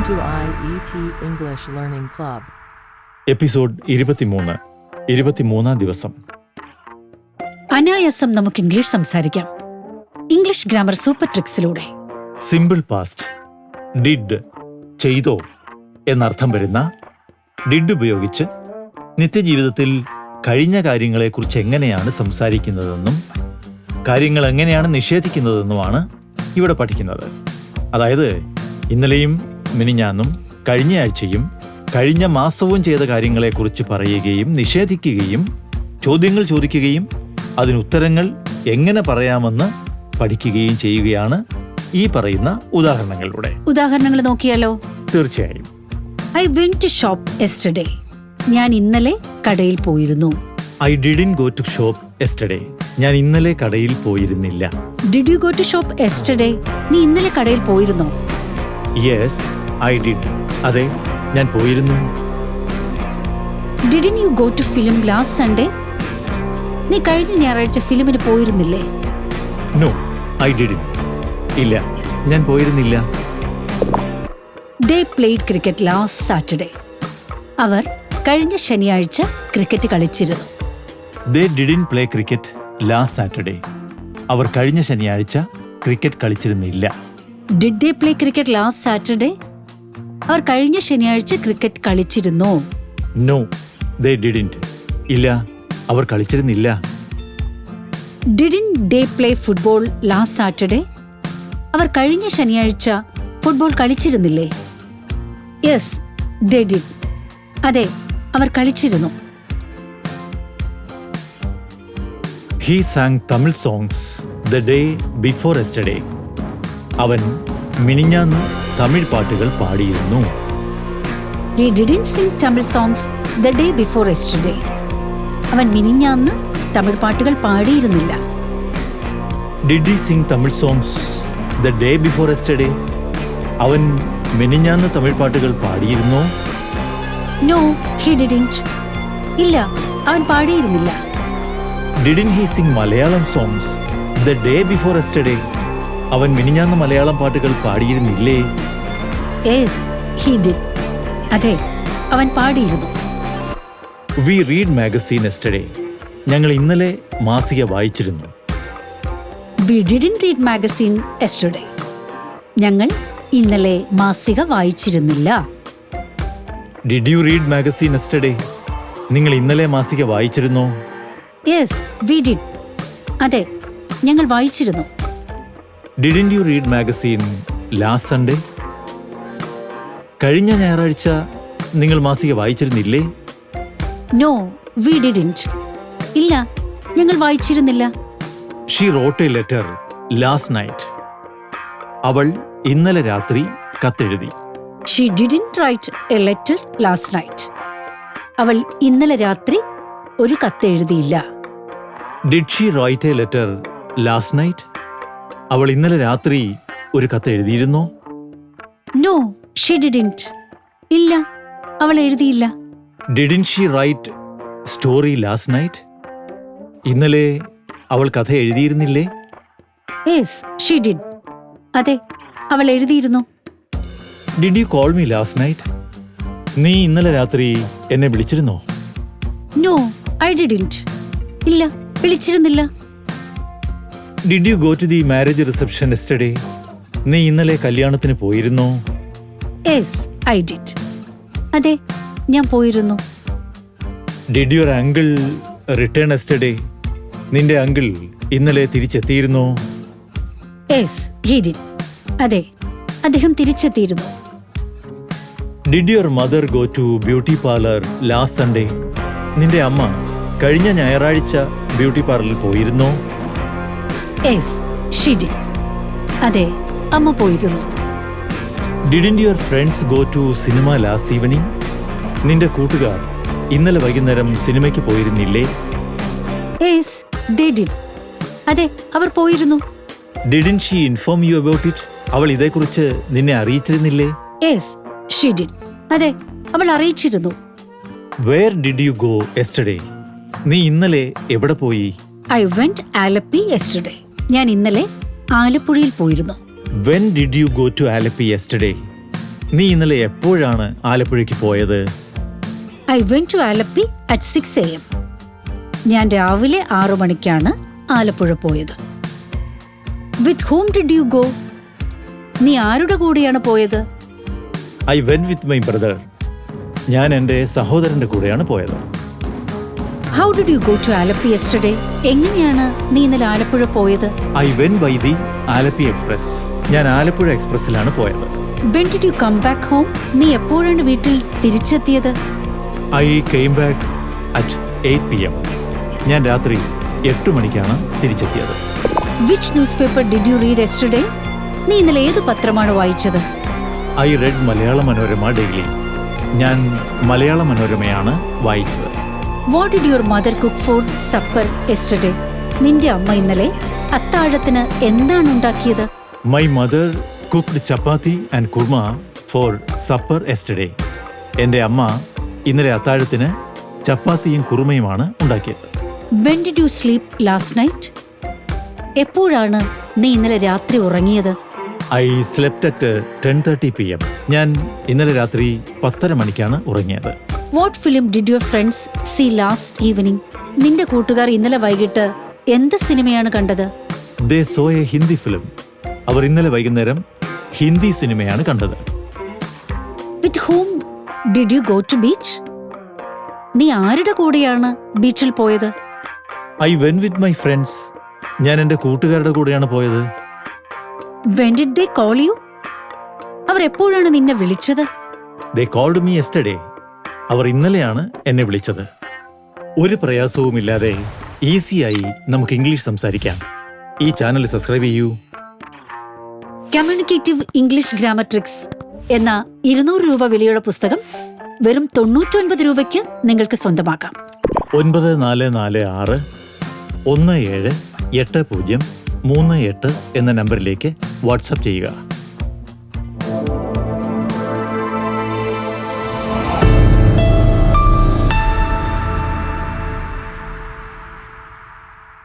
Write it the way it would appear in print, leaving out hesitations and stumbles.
to IET English Learning Club. Episode 23 ദിവസം. അനായാസം നമുക്ക് ഇംഗ്ലീഷ് സംസാരിക്കാം. ഇംഗ്ലീഷ് ഗ്രാമർ സൂപ്പർ ട്രിക്സിലൂടെ. സിമ്പിൾ പാസ്റ്റ് ഡിഡ് ചെയ്തോ എന്നർത്ഥം വരുന്ന ഡിഡ് ഉപയോഗിച്ച് നിത്യജീവിതത്തിൽ കഴിഞ്ഞ കാര്യങ്ങളെക്കുറിച്ച് എങ്ങനെയാണ് സംസാരിക്കുന്നതെന്നും കാര്യങ്ങൾ എങ്ങനെയാണ് നിഷേധിക്കുന്നതെന്നുമാണ് ഇവിടെ പഠിക്കുന്നത്. അതായത് ഇന്നലെയും മിനിഞ്ഞാന്നും കഴിഞ്ഞ ആഴ്ചയും കഴിഞ്ഞ മാസവും ചെയ്ത കാര്യങ്ങളെക്കുറിച്ച് പറയുകയും നിഷേധിക്കുകയും ചോദ്യങ്ങൾ ചോദിക്കുകയും അതിനുത്തരങ്ങൾ എങ്ങനെ പറയാമെന്ന് പഠിക്കുകയും ചെയ്യുകയാണ് ഈ പറയുന്ന ഉദാഹരണങ്ങളിലൂടെ. ഉദാഹരണങ്ങൾ നോക്കിയാലോ? തീർച്ചയായും. I went to shop yesterday. ഞാൻ ഇന്നലെ കടയിൽ പോയിരുന്നു. I didn't go to shop yesterday. ഞാൻ ഇന്നലെ കടയിൽ പോയിരുന്നില്ല. Did you go to shop yesterday? നീ ഇന്നലെ കടയിൽ പോയിരുന്നോ? Yes I did. അതെ, ഞാൻ പോയിരുന്നു. Didn't you go to film last Sunday? നീ കഴിഞ്ഞ ഞായറാഴ്ച ഫിലിമിന് പോയിരുന്നില്ലേ? No I didn't. ഇല്ല, ഞാൻ പോയിരുന്നില്ല. They played cricket last Saturday. അവർ കഴിഞ്ഞ ശനിയാഴ്ച ക്രിക്കറ്റ് കളിച്ചിരുന്നു. They didn't play cricket last Saturday. അവർ കഴിഞ്ഞ ശനിയാഴ്ച ക്രിക്കറ്റ് കളിച്ചിരുന്നില്ല. Did they play cricket last Saturday? അവർ കഴിഞ്ഞ ശനിയാഴ്ച ക്രിക്കറ്റ് കളിച്ചിരുന്നോ? No they didn't. ഇല്ല, അവർ കളിച്ചിരുന്നില്ല. Didn't they play football last Saturday? അവർ കഴിഞ്ഞ ശനിയാഴ്ച ഫുട്ബോൾ കളിച്ചിരുന്നില്ലേ? Yes they did. അതെ, അവർ കളിച്ചിരുന്നു. He sang Tamil songs the day before yesterday. അവൻ മിനിഞ്ഞാന്ന് തമിഴ് പാട്ടുകൾ പാടിയിരുന്നു. He didn't sing Tamil songs the day before yesterday. അവൻ മിനിഞ്ഞാന്ന് തമിഴ് പാട്ടുകൾ പാടിയിരുന്നില്ല. Did he sing Tamil songs the day before yesterday? അവൻ മിനിഞ്ഞാന്ന് തമിഴ് പാട്ടുകൾ പാടിയിരുന്നോ? No, he didn't. ഇല്ല, അവൻ പാടിയിരുന്നില്ല. Didn't he sing Malayalam songs the day before yesterday? അവൻ മിനിഞ്ഞാന്ന് മലയാളം പാട്ടുകൾ പാടിയിരുന്നില്ലേ? Yes, he did. അതെ, അവൻ പാടിയിരുന്നു. We read magazine yesterday. ഞങ്ങൾ ഇന്നലെ മാസിക വായിച്ചിരുന്നു. We didn't read magazine yesterday. ഞങ്ങൾ ഇന്നലെ മാസിക വായിച്ചിരുന്നില്ല. Did you read magazine yesterday? നിങ്ങൾ ഇന്നലെ മാസിക വായിച്ചിരുന്നോ? Yes, we did. അതെ, ഞങ്ങൾ വായിച്ചിരുന്നു. Didn't you read magazine last Sunday? കഴിഞ്ഞ ഞായറാഴ്ച നിങ്ങൾ മാസിക വായിച്ചിരുന്നില്ലേ? No, we didn't. ഇല്ല, ഞങ്ങൾ വായിച്ചിരുന്നില്ല. She wrote a letter last night. അവൾ ഇന്നലെ രാത്രി കത്തെഴുതി. She didn't write a letter last night. അവൾ ഇന്നലെ രാത്രി ഒരു കത്തെഴുതിയില്ല. Did she write a letter last night? അവൾ ഇന്നലെ രാത്രി ഒരു കത്ത് എഴുതിയിരുന്നോ? No, she didn't. ഇല്ല, അവൾ എഴുതിയില്ല. Didn't she write story last night? ഇന്നലെ അവൾ കഥ എഴുതിയിരുന്നില്ലേ? Yes, she did. അതെ, അവൾ എഴുതിയിരുന്നു. Did you call me last night? നീ ഇന്നലെ രാത്രി എന്നെ വിളിച്ചിരുന്നോ? No, I didn't. ഇല്ല, വിളിച്ചിരുന്നില്ല. Did you go to the marriage reception yesterday? നീ ഇന്നലെ കല്യാണത്തിന് പോയിരുന്നോ? Yes, I did. അതെ, ഞാൻ പോയിരുന്നു. Did your uncle return yesterday? നിന്റെ അങ്കിൾ ഇന്നലെ തിരിച്ചെത്തിയിരുന്നോ? Yes, he did. അതെ, അദ്ദേഹം തിരിച്ചെത്തിയിരുന്നു. Did your mother go to beauty parlor last Sunday? നിന്റെ അമ്മ കഴിഞ്ഞ ഞായറാഴ്ച ബ്യൂട്ടി പാർലറിൽ പോയിരുന്നോ? Yes, she did. അതെ, അമ്മ പോയിരുന്നു. Didn't your friends go to cinema last evening? നിന്റെ കൂട്ടുകാർ ഇന്നലെ വൈകുന്നേരം സിനിമയ്ക്ക് പോയിരുന്നില്ലേ? Yes, they did. അതെ, അവർ പോയിരുന്നു. Didn't she inform you about it? അവൾ ഇതേക്കുറിച്ച് നിന്നെ അറിയിച്ചിരുന്നില്ലേ? Yes, she did. അതെ, അവൾ അറിയിച്ചിരുന്നു. Where did you go yesterday? നീ ഇന്നലെ എവിടെ പോയി? I went Alleppey yesterday. ഞാൻ ഇന്നലെ ആലപ്പുഴയിൽ പോയിരുന്നു. When did you go to Alleppey yesterday? നീ ഇന്നലെ എപ്പോഴാണ് ആലപ്പുഴയ്ക്ക് പോയത്? I went to Alleppey at 6 AM. ഞാൻ രാവിലെ 6 മണിക്കാണ് ആലപ്പുഴ പോയത്. With whom did you go? നീ ആരുടെ കൂടെയാണ് പോയത്? I went with my brother. ഞാൻ എൻ്റെ സഹോദരൻ്റെ കൂടെയാണ് പോയത്. How did you go to Alleppey yesterday? എങ്ങനെയാണ് നീ ഇന്നലെ ആലപ്പുഴ പോയത്? I went by the Alleppey express. ഞാൻ ആലപ്പുഴ എക്സ്പ്രസ്സിലാണ് പോയത്. When did you come back home? നീ എപ്പോഴാണ് വീട്ടിൽ തിരിച്ചെത്തിയത്? I came back at 8 PM. ഞാൻ രാത്രി 8 മണിക്കാണ് തിരിച്ചെത്തിയത്. Which news paper did you read yesterday? നീ ഇന്നലെ ഏത് പത്രമാണ് വായിച്ചത്? I read Malayala Manorama daily. ഞാൻ മലയാള മനോരമയാണ് വായിച്ചത്. What did your mother cook for supper yesterday? നിന്റെ അമ്മ ഇന്നലെ അത്താഴത്തിന് എന്താണ് ഉണ്ടാക്കിയത്? My mother cooked chapati and kurma for supper yesterday. എൻ്റെ അമ്മ ഇന്നലെ അത്താഴത്തിന് ചപ്പാത്തിയും കുറുമയുമാണ് ഉണ്ടാക്കിയത്. When did you sleep last night? എപ്പോഴാണ് നീ ഇന്നലെ രാത്രി ഉറങ്ങിയത്? I slept at 10:30 PM. ഞാൻ ഇന്നലെ രാത്രി 10:30 മണിക്കാണ് ഉറങ്ങിയത്. What film did your friends see last evening? നിന്റെ കൂട്ടുകാർ ഇന്നലെ വൈകിട്ട് എന്ത് സിനിമയാണ് കണ്ടത്? They saw a Hindi film. അവർ ഇന്നലെ വൈകുന്നേരം ഹിന്ദി സിനിമയാണ് കണ്ടത്. With whom did you go to beach? നീ ആരുടെ കൂടെയാണ് ബീച്ചിൽ പോയത്? I went with my friends. ഞാൻ എൻ്റെ കൂട്ടുകാരുടെ കൂടെയാണ് പോയത്. When did they call you? അവർ എപ്പോഴാണ് നിന്നെ വിളിച്ചത്? They called me yesterday. അവർ ഇന്നലെയാണ് എന്നെ വിളിച്ചത്. ഒരു പ്രയാസവുമില്ലാതെ ഈസിയായി നമുക്ക് ഇംഗ്ലീഷ് സംസാരിക്കാം. ഈ ചാനൽ സബ്സ്ക്രൈബ് ചെയ്യൂ. കമ്മ്യൂണിക്കേറ്റീവ് ഇംഗ്ലീഷ് ഗ്രാമർ ട്രിക്സ് എന്ന 200 രൂപ വിലയുള്ള പുസ്തകം വെറും 99 രൂപയ്ക്ക് നിങ്ങൾക്ക് സ്വന്തമാക്കാം. 9446 178038 എന്ന നമ്പറിലേക്ക് വാട്സാപ്പ് ചെയ്യുക.